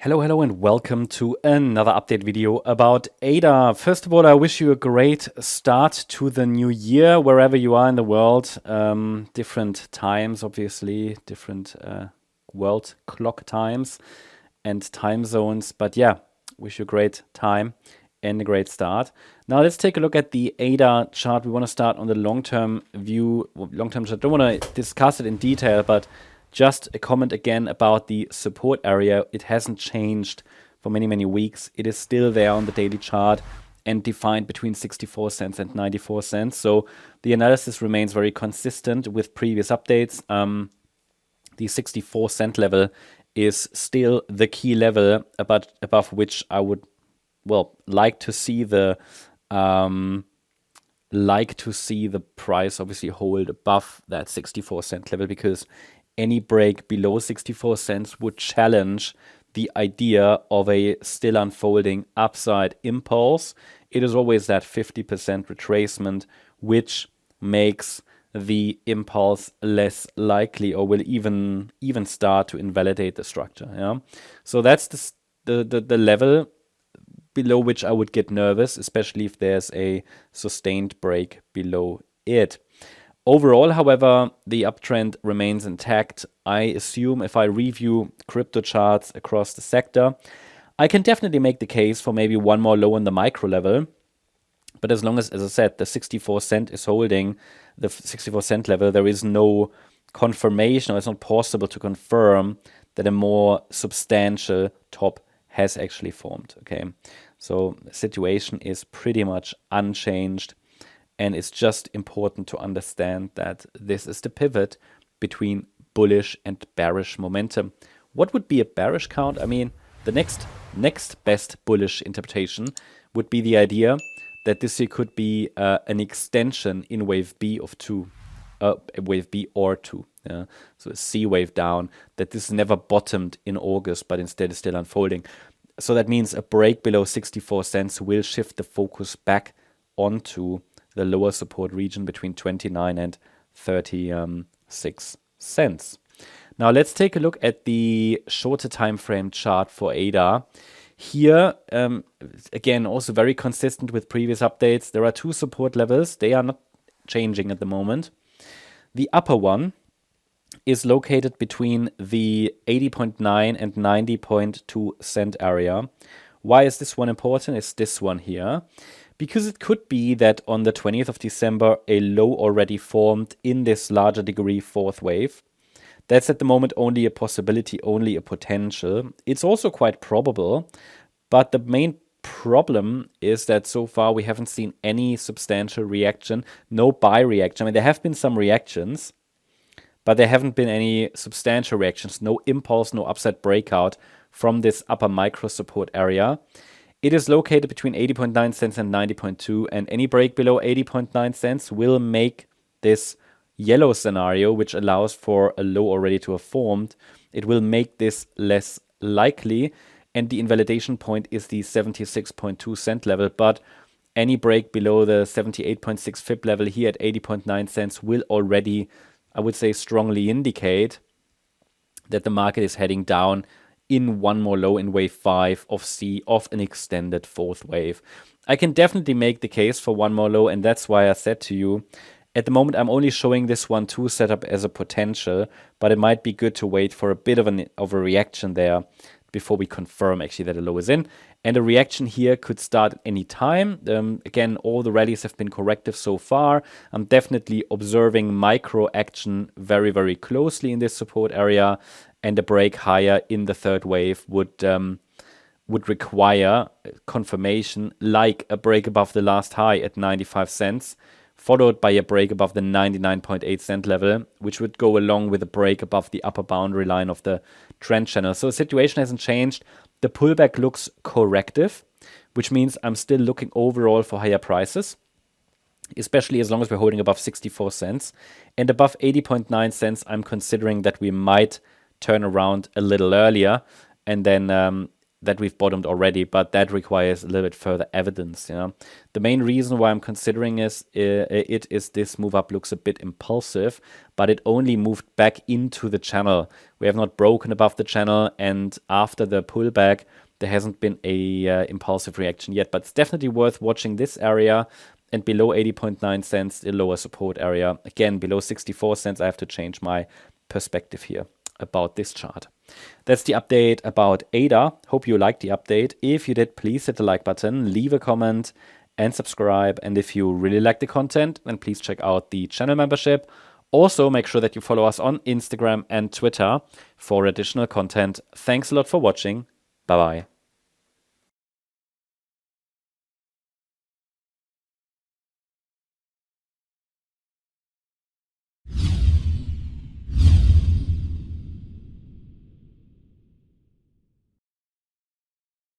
Hello, and welcome to another update video about ADA. First of all, I wish you a great start to the new year, wherever you are in the world. Different times, obviously, different world clock times and time zones. But yeah, wish you a great time and a great start. Now let's take a look at the ADA chart. We want to start on the long-term view, long-term chart. I don't want to discuss it in detail, but just a comment again about the support area. It hasn't changed for many weeks. It is still there on the daily chart and defined between 64 cents and 94 cents. So the analysis remains very consistent with previous updates. The 64-cent level is still the key level above which I would, well, like to see the price obviously hold above that 64-cent level, because any break below 64 cents would challenge the idea of a still unfolding upside impulse. It is always that 50% retracement which makes the impulse less likely, or will even start to invalidate the structure. Yeah, so that's the level below which I would get nervous, especially if there's a sustained break below it. Overall, however, the uptrend remains intact. I assume if I review crypto charts across the sector, I can definitely make the case for maybe one more low on the micro level. But as long as I said, the 64 cent is holding the 64 cent level, there is no confirmation, or it's not possible to confirm that a more substantial top has actually formed. Okay, so the situation is pretty much unchanged. And it's just important to understand that this is the pivot between bullish and bearish momentum. What would be a bearish count? I mean, the next best bullish interpretation would be the idea that this here could be an extension in wave B of wave B or 2. Yeah? So a C wave down, that this never bottomed in August, but instead is still unfolding. So that means a break below 64 cents will shift the focus back onto the lower support region between 29 and 36 cents. Now let's take a look at the shorter time frame chart for ADA. Here, again, also very consistent with previous updates. There are two support levels. They are not changing at the moment. The upper one is located between the 80.9 and 90.2 cent area. Why is this one important? It's this one here. Because it could be that on the 20th of December, a low already formed in this larger degree fourth wave. That's at the moment only a possibility, only a potential. It's also quite probable, but the main problem is that so far we haven't seen any substantial reaction, no buy reaction. I mean, there have been some reactions, but there haven't been any substantial reactions, no impulse, no upside breakout from this upper micro support area. It is located between 80.9 cents and 90.2, and any break below 80.9 cents will make this yellow scenario, which allows for a low already to have formed, it will make this less likely, and the invalidation point is the 76.2 cent level. But any break below the 78.6 fib level here at 80.9 cents will already, I would say, strongly indicate that the market is heading down in one more low in wave 5 of C of an extended fourth wave. I can definitely make the case for one more low, and that's why I said to you, at the moment I'm only showing this 1-2 setup as a potential, but it might be good to wait for a bit of a reaction there before we confirm actually that a low is in. And a reaction here could start at any time. Again, all the rallies have been corrective so far. I'm definitely observing micro action very closely in this support area, and a break higher in the third wave would require confirmation, like a break above the last high at 95 cents, followed by a break above the 99.8 cent level, which would go along with a break above the upper boundary line of the trend channel. So the situation hasn't changed. The pullback looks corrective, which means I'm still looking overall for higher prices, especially as long as we're holding above 64 cents. And above 80.9 cents, I'm considering that we might turn around a little earlier, and then that we've bottomed already, but that requires a little bit further evidence. The main reason why I'm considering is this move up looks a bit impulsive, but it only moved back into the channel. We have not broken above the channel, and after the pullback, there hasn't been a impulsive reaction yet. But it's definitely worth watching this area, and below 80.9 cents, the lower support area. Again, below 64 cents, I have to change my perspective here about this chart. That's the update about ADA. Hope you liked the update. If you did, please hit the like button, leave a comment, and subscribe. And if you really like the content, then please check out the channel membership. Also, make sure that you follow us on Instagram and Twitter for additional content. Thanks a lot for watching. Bye-bye.